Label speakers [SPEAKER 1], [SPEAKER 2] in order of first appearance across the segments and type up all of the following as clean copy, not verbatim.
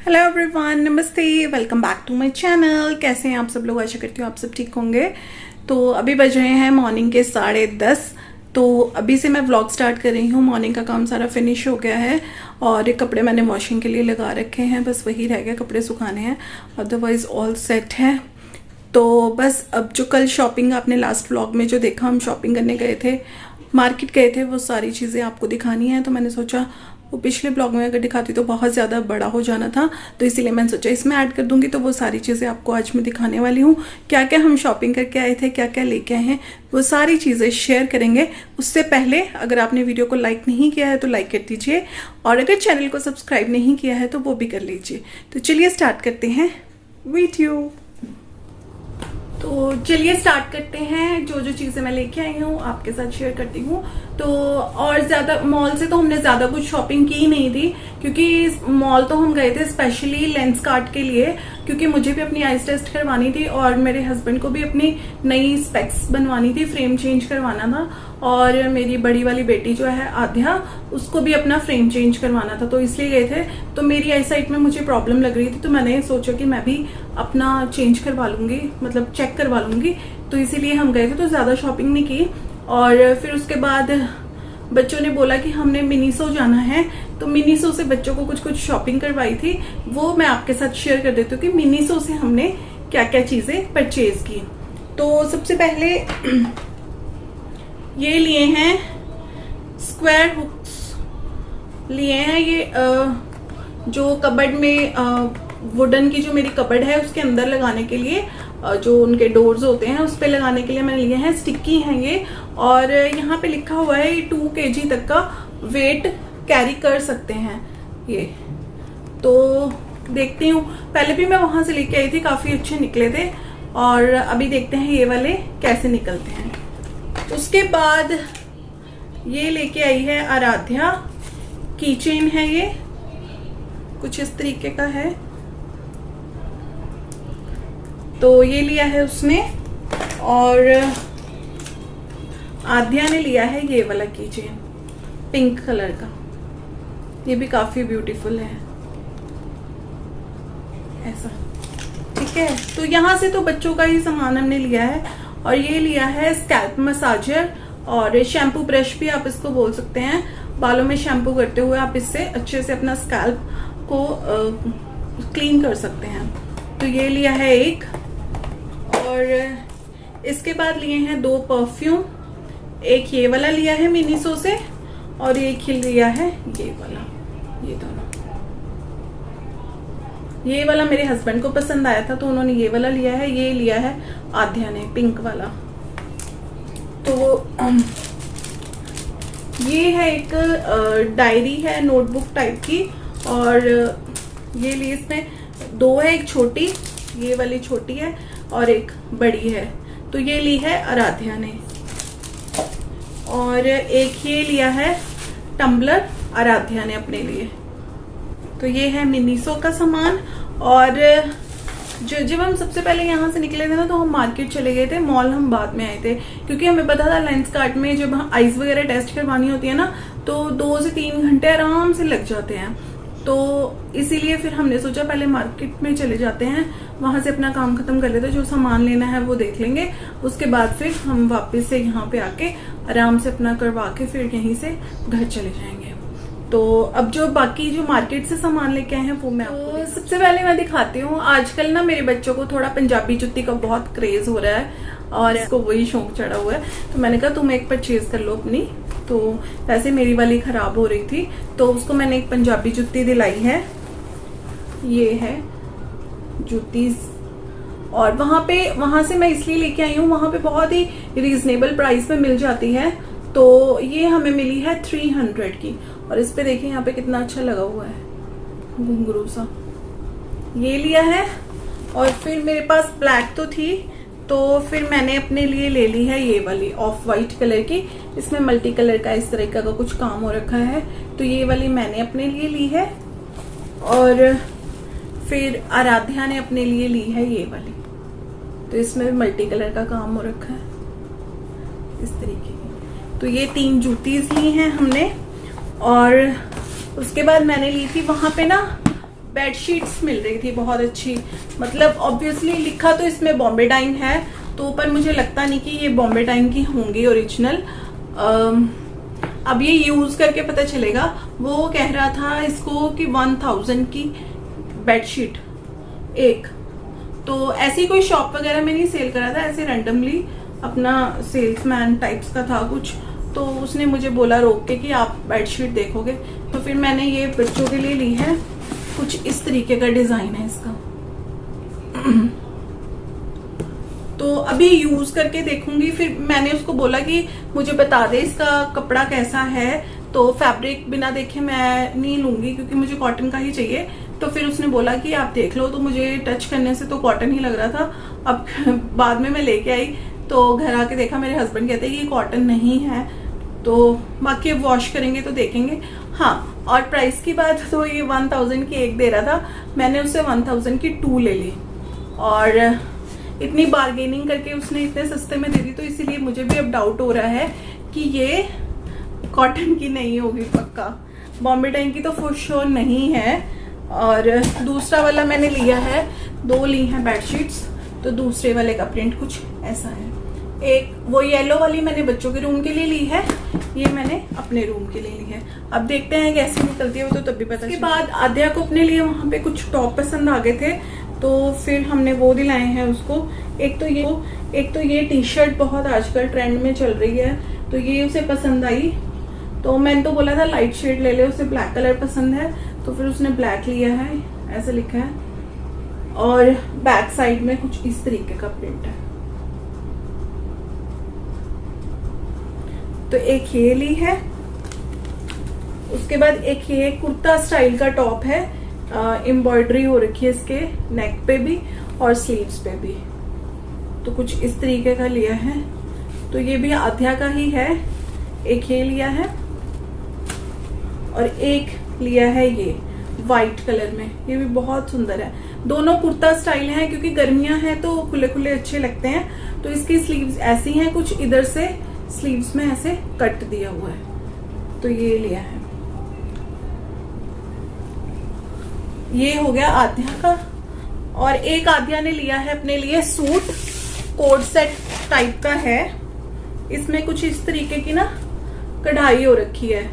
[SPEAKER 1] Hello everyone, नमस्ते, welcome back to my channel. कैसे हैं आप सब लोग? आशा करती हूँ आप सब ठीक होंगे। तो अभी बज रहे हैं मॉर्निंग के 10:30। तो अभी से मैं व्लॉग स्टार्ट कर रही हूँ। मॉर्निंग का काम सारा फिनिश हो गया है और एक कपड़े मैंने वॉशिंग के लिए लगा रखे हैं, बस वही रह गया, कपड़े सुखाने हैं, अदरवाइज ऑल सेट है। तो बस अब जो कल शॉपिंग आपने लास्ट व्लॉग में जो देखा, हम शॉपिंग करने गए थे, मार्केट गए थे, वो सारी चीज़ें आपको दिखानी है। तो मैंने सोचा वो पिछले ब्लॉग में अगर दिखाती तो बहुत ज़्यादा बड़ा हो जाना था, तो इसीलिए मैंने सोचा इसमें ऐड कर दूंगी। तो वो सारी चीज़ें आपको आज मैं दिखाने वाली हूँ। क्या क्या हम शॉपिंग करके आए थे, क्या क्या लेके आए हैं, वो सारी चीज़ें शेयर करेंगे। उससे पहले अगर आपने वीडियो को लाइक नहीं किया है तो लाइक कर दीजिए, और अगर चैनल को सब्सक्राइब नहीं किया है तो वो भी कर लीजिए। तो चलिए स्टार्ट करते हैं वीडियो। तो चलिए स्टार्ट करते हैं। जो जो चीज़ें मैं लेके आई हूँ आपके साथ शेयर करती हूँ। तो और ज़्यादा मॉल से तो हमने ज़्यादा कुछ शॉपिंग की नहीं थी, क्योंकि मॉल तो हम गए थे स्पेशली लेंस कार्ट के लिए, क्योंकि मुझे भी अपनी आईज टेस्ट करवानी थी और मेरे हस्बैंड को भी अपनी नई स्पेक्स बनवानी थी, फ्रेम चेंज करवाना था, और मेरी बड़ी वाली बेटी जो है आध्या, उसको भी अपना फ्रेम चेंज करवाना था। तो इसलिए गए थे। तो मेरी आई साइट में मुझे प्रॉब्लम लग रही थी, तो मैंने सोचा कि मैं भी अपना चेंज करवा लूंगी, मतलब चेक करवा लूंगी। तो इसीलिए हम गए थे। तो ज्यादा शॉपिंग नहीं की। और फिर उसके बाद बच्चों ने बोला कि हमने मिनीसो जाना है, तो मिनीसो से बच्चों को कुछ कुछ शॉपिंग करवाई थी, वो मैं आपके साथ शेयर कर देती हूँ कि मिनीसो से हमने क्या क्या चीजें परचेज की। तो सबसे पहले ये लिए हैं स्क्वायर हुक्स, लिए हैं ये जो कबर्ड में वुडन की जो मेरी कबर्ड है उसके अंदर लगाने के लिए, जो उनके डोर्स होते हैं उस पे लगाने के लिए मैंने लिए हैं। स्टिकी हैं ये, और यहाँ पे लिखा हुआ है 2 kg तक का वेट कैरी कर सकते हैं ये। तो देखती हूँ, पहले भी मैं वहां से लेके आई थी, काफी अच्छे निकले थे, और अभी देखते हैं ये वाले कैसे निकलते हैं। उसके बाद ये लेके आई है आराध्या, कीचेन है ये, कुछ इस तरीके का है। तो ये लिया है उसने, और आध्या ने लिया है ये वाला कीचेन पिंक कलर का, ये भी काफी ब्यूटीफुल है ऐसा, ठीक है। तो यहाँ से तो बच्चों का ही सामान हमने लिया है। और ये लिया है स्कैल्प मसाजर, और शैम्पू ब्रश भी आप इसको बोल सकते हैं। बालों में शैम्पू करते हुए आप इससे अच्छे से अपना स्कैल्प को क्लीन कर सकते हैं। तो ये लिया है एक, और इसके बाद लिए हैं 2 परफ्यूम। एक ये वाला लिया है मिनीसो से, और एक ही लिया है ये वाला। ये दोनों, ये वाला मेरे हस्बैंड को पसंद आया था तो उन्होंने ये वाला लिया है, ये लिया है आध्या ने पिंक वाला। तो ये है एक डायरी है, नोटबुक टाइप की, और ये लिए इसमें 2 है, एक छोटी, ये वाली छोटी है, और एक बड़ी है। तो ये ली है आराध्या ने। और एक ये लिया है टम्बलर आराध्या ने अपने लिए। तो ये है मिनीसो का सामान। और जब हम सबसे पहले यहाँ से निकले थे ना, तो हम मार्केट चले गए थे, मॉल हम बाद में आए थे, क्योंकि हमें पता था लेंस कार्ट में जब आईज वगैरह टेस्ट करवानी होती है ना, तो 2 से 3 घंटे आराम से लग जाते हैं। तो इसीलिए फिर हमने सोचा पहले मार्केट में चले जाते हैं, वहां से अपना काम खत्म कर लेते हैं, जो सामान लेना है वो देख लेंगे, उसके बाद फिर हम वापस से यहाँ पे आके आराम से अपना करवा के फिर यहीं से घर चले जाएंगे। तो अब जो बाकी जो मार्केट से सामान लेके आए हैं वो मैं आपको सबसे पहले मैं दिखाती हूँ। आजकल ना मेरे बच्चों को थोड़ा पंजाबी जुत्ती का बहुत क्रेज हो रहा है, और इसको वही शौक चढ़ा हुआ है। तो मैंने कहा तुम एक परचेज कर लो अपनी। तो वैसे मेरी वाली खराब हो रही थी, तो उसको मैंने एक पंजाबी जुत्ती दिलाई है, ये है जुत्ती। और वहां से मैं इसलिए लेके आई हूँ, वहां पे बहुत ही रीजनेबल प्राइस में मिल जाती है। तो ये हमें मिली है 300 की, और इस पे देखिए यहाँ पे कितना अच्छा लगा हुआ है घुंघरू सा, ये लिया है। और फिर मेरे पास ब्लैक तो थी, तो फिर मैंने अपने लिए ले ली है ये वाली ऑफ वाइट कलर की, इसमें मल्टी कलर का इस तरह का कुछ काम हो रखा है, तो ये वाली मैंने अपने लिए ली है। और फिर आराध्या ने अपने लिए ली है ये वाली, तो इसमें मल्टी कलर का काम हो रखा है इस तरीके की। तो ये 3 जूतीज ली हैं हमने। और उसके बाद मैंने ली थी वहां पे ना बेडशीट्स मिल रही थी बहुत अच्छी। मतलब ऑब्वियसली लिखा तो इसमें बॉम्बे डाइन है, तो पर मुझे लगता नहीं कि ये बॉम्बे डाइन की होंगी ओरिजिनल। अब ये यूज करके पता चलेगा। वो कह रहा था इसको कि 1000 की बेडशीट एक। तो ऐसी कोई शॉप वगैरह में नहीं सेल करा था, ऐसे रैंडमली अपना सेल्समैन टाइप्स का था कुछ। तो उसने मुझे बोला रोक के कि आप बेडशीट देखोगे। तो फिर मैंने ये बच्चों के लिए ली है। कुछ इस तरीके का डिजाइन है इसका। तो अभी यूज करके देखूंगी। फिर मैंने उसको बोला कि मुझे बता दे इसका कपड़ा कैसा है। तो फैब्रिक बिना देखे मैं नहीं लूंगी क्योंकि मुझे कॉटन का ही चाहिए। तो फिर उसने बोला कि आप देख लो। तो मुझे टच करने से तो कॉटन ही लग रहा था। अब बाद में मैं लेके आई तो घर आके देखा, मेरे हस्बैंड कहते हैं कि कॉटन नहीं है। तो बाकी अब वॉश करेंगे तो देखेंगे। हाँ, और प्राइस की बात तो ये 1000 की एक दे रहा था, मैंने उससे 1000 की 2 ले ली। और इतनी बार्गेनिंग करके उसने इतने सस्ते में दे दी, तो इसीलिए मुझे भी अब डाउट हो रहा है कि ये कॉटन की नहीं होगी पक्का। बॉम्बे डाइन की तो फॉर श्योर नहीं है। और दूसरा वाला मैंने लिया है, 2 ली हैं बेडशीट्स। तो दूसरे वाले का प्रिंट कुछ ऐसा है। एक वो येलो वाली मैंने बच्चों के रूम के लिए ली है, ये मैंने अपने रूम के लिए ली है। अब देखते हैं कैसे निकलती है वो, तो तब भी पता। इसके बाद आद्या को अपने लिए वहां पे कुछ टॉप पसंद आ गए थे, तो फिर हमने वो दिलाए हैं उसको। एक तो ये टी शर्ट बहुत आजकल ट्रेंड में चल रही है, तो ये उसे पसंद आई। तो मैंने तो बोला था लाइट शेड ले ले, उसे ब्लैक कलर पसंद है, तो फिर उसने ब्लैक लिया है। ऐसा लिखा है। और बैक साइड में कुछ इस तरीके का प्रिंट है। तो एक ये ली है। उसके बाद एक ये कुर्ता स्टाइल का टॉप है, एम्ब्रॉयडरी हो रखी है इसके नेक पे भी और स्लीव्स पे भी। तो कुछ इस तरीके का लिया है। तो ये भी आध्या का ही है। एक ये लिया है और एक लिया है ये वाइट कलर में, ये भी बहुत सुंदर है। दोनों कुर्ता स्टाइल हैं क्योंकि गर्मियां हैं तो खुले खुले अच्छे लगते हैं। तो इसकी स्लीव्स ऐसी हैं, कुछ इधर से स्लीव्स में ऐसे कट दिया हुआ है। तो ये लिया है। ये हो गया आध्या का। और एक आध्या ने लिया है अपने लिए सूट, कोट सेट टाइप का है। इसमें कुछ इस तरीके की ना कढ़ाई हो रखी है,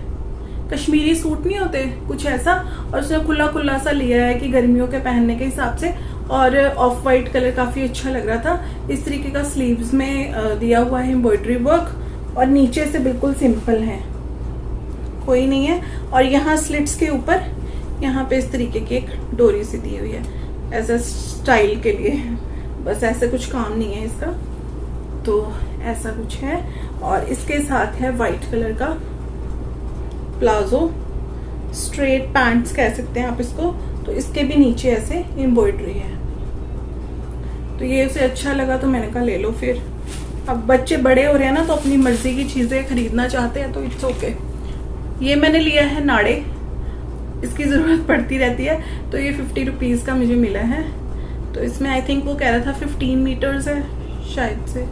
[SPEAKER 1] कश्मीरी सूट नहीं होते कुछ ऐसा। और उसने खुला खुला सा लिया है कि गर्मियों के पहनने के हिसाब से। और ऑफ वाइट कलर काफी अच्छा लग रहा था। इस तरीके का स्लीव्स में दिया हुआ है एम्ब्रॉयडरी वर्क, और नीचे से बिल्कुल सिंपल है, कोई नहीं है। और यहाँ स्लिट्स के ऊपर यहाँ पे इस तरीके की एक डोरी सी दी हुई है ऐसा स्टाइल के लिए। बस ऐसे कुछ काम नहीं है इसका। तो ऐसा कुछ है। और इसके साथ है वाइट कलर का प्लाजो, स्ट्रेट पैंट्स कह सकते हैं आप इसको। तो इसके भी नीचे ऐसे एम्ब्रॉयडरी है। तो ये उसे अच्छा लगा तो मैंने कहा ले लो। फिर अब बच्चे बड़े हो रहे हैं ना, तो अपनी मर्जी की चीजें खरीदना चाहते हैं, तो इट्स ओके। ये मैंने लिया है नाड़े, इसकी जरूरत पड़ती रहती है। तो ये 50 रुपीज का मुझे मिला है। तो इसमें आई थिंक वो कह रहा था 15 मीटर्स है शायद से।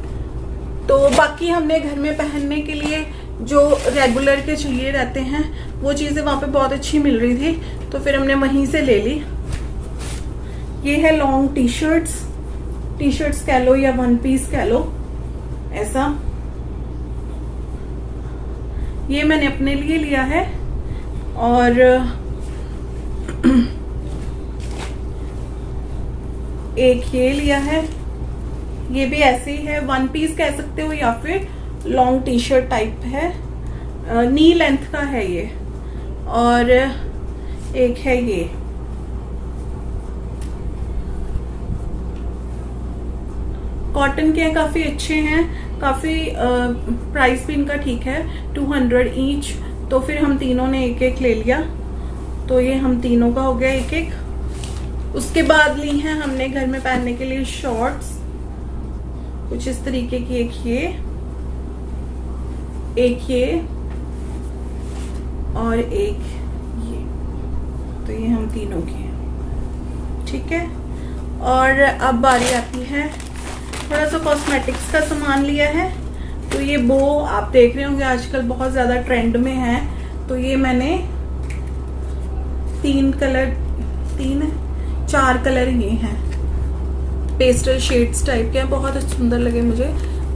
[SPEAKER 1] तो बाकी हमने घर में पहनने के लिए जो रेगुलर के चाहिए रहते हैं वो चीजें वहां पे बहुत अच्छी मिल रही थी, तो फिर हमने वहीं से ले ली। ये है लॉन्ग टी शर्ट्स कह लो या 1 पीस कह लो ऐसा। ये मैंने अपने लिए लिया है। और एक ये लिया है, ये भी ऐसे ही है, 1 पीस कह सकते हो या फिर लॉन्ग टी शर्ट टाइप है, नी लेंथ का है ये। और एक है ये, कॉटन के हैं, काफी अच्छे हैं, काफी प्राइस भी इनका ठीक है, 200 ईच। तो फिर हम तीनों ने एक एक ले लिया। तो ये हम तीनों का हो गया एक एक। उसके बाद ली हैं हमने घर में पहनने के लिए शॉर्ट्स, कुछ इस तरीके की। एक ये और एक ये। तो ये हम तीनों की हैं, ठीक है। और अब बारी आती है, थोड़ा सा कॉस्मेटिक्स का सामान लिया है। तो ये बो आप देख रहे होंगे आजकल बहुत ज्यादा ट्रेंड में है। तो ये मैंने 3 है, 4 कलर ये हैं, पेस्टल शेड्स टाइप के हैं, बहुत सुंदर लगे मुझे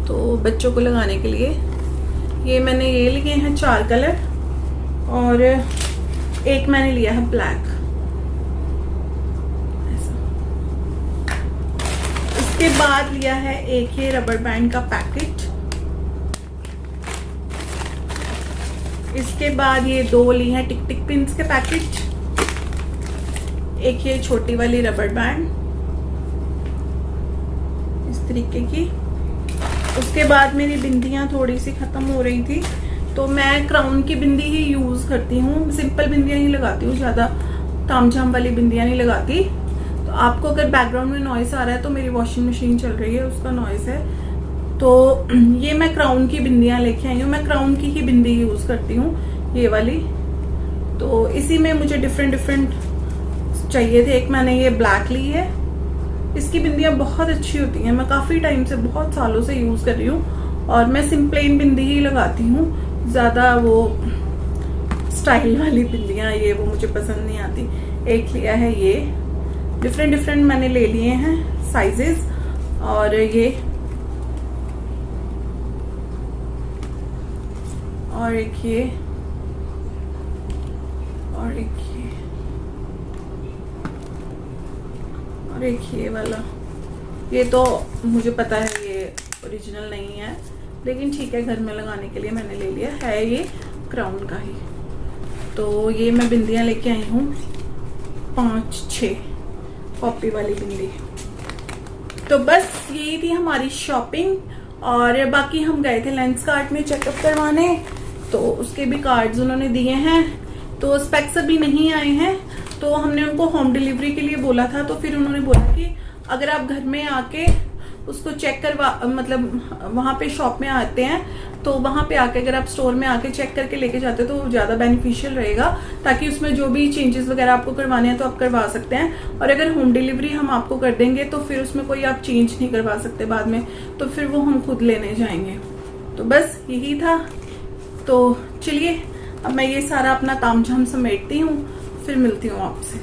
[SPEAKER 1] तो बच्चों को लगाने के लिए। ये मैंने ये लिए हैं 4 कलर, और एक मैंने लिया है ब्लैक। इसके बाद लिया है एक ये रबर बैंड का पैकेट। इसके बाद ये 2 ली हैं टिक टिक पिंस के पैकेट, एक ये छोटी वाली रबर बैंड इस तरीके की। उसके बाद मेरी बिंदियां थोड़ी सी खत्म हो रही थी तो मैं क्राउन की बिंदी ही यूज करती हूँ, सिंपल बिंदियां ही लगाती हूँ, ज्यादा तामझाम वाली बिंदियां नहीं लगाती। तो आपको अगर बैकग्राउंड में नॉइस आ रहा है तो मेरी वॉशिंग मशीन चल रही है, उसका नॉइस है। तो ये मैं क्राउन की बिंदियां लेके आई हूँ, मैं क्राउन की ही बिंदी यूज करती हूँ, ये वाली। तो इसी में मुझे डिफरेंट डिफरेंट चाहिए थे। एक मैंने ये ब्लैक ली है, इसकी बिंदियां बहुत अच्छी होती हैं, मैं काफी टाइम से, बहुत सालों से यूज कर रही हूँ, और मैं सिंप्लेन बिंदी ही लगाती हूँ, ज्यादा वो स्टाइल वाली बिंदियां ये वो मुझे पसंद नहीं आती। एक लिया है ये, डिफरेंट डिफरेंट मैंने ले लिए हैं साइजेस, और ये और एक ये और एक ये और एक ये वाला। ये तो मुझे पता है ये ओरिजिनल नहीं है, लेकिन ठीक है, घर में लगाने के लिए मैंने ले लिया है, ये क्राउन का ही। तो ये मैं बिंदियां लेके आई हूँ 5-6 कॉपी वाली बिंदी। तो बस यही थी हमारी शॉपिंग, और बाकी हम गए थे लेंस कार्ड में चेकअप करवाने, तो उसके भी कार्ड्स उन्होंने दिए हैं। तो स्पेक्स अभी नहीं आए हैं, तो हमने उनको होम डिलीवरी के लिए बोला था, तो फिर उन्होंने बोला कि अगर आप घर में आके उसको चेक करवा, मतलब वहां पे शॉप में आते हैं तो वहां पे आके, अगर आप स्टोर में आके चेक करके लेके जाते हो तो ज्यादा बेनिफिशियल रहेगा, ताकि उसमें जो भी चेंजेस वगैरह आपको करवाने हैं तो आप करवा सकते हैं। और अगर होम डिलीवरी हम आपको कर देंगे तो फिर उसमें कोई आप चेंज नहीं करवा सकते बाद में, तो फिर वो हम खुद लेने जाएंगे। तो बस यही था। तो चलिए अब मैं ये सारा अपना तामझाम समेटती हूँ, फिर मिलती हूँ आपसे।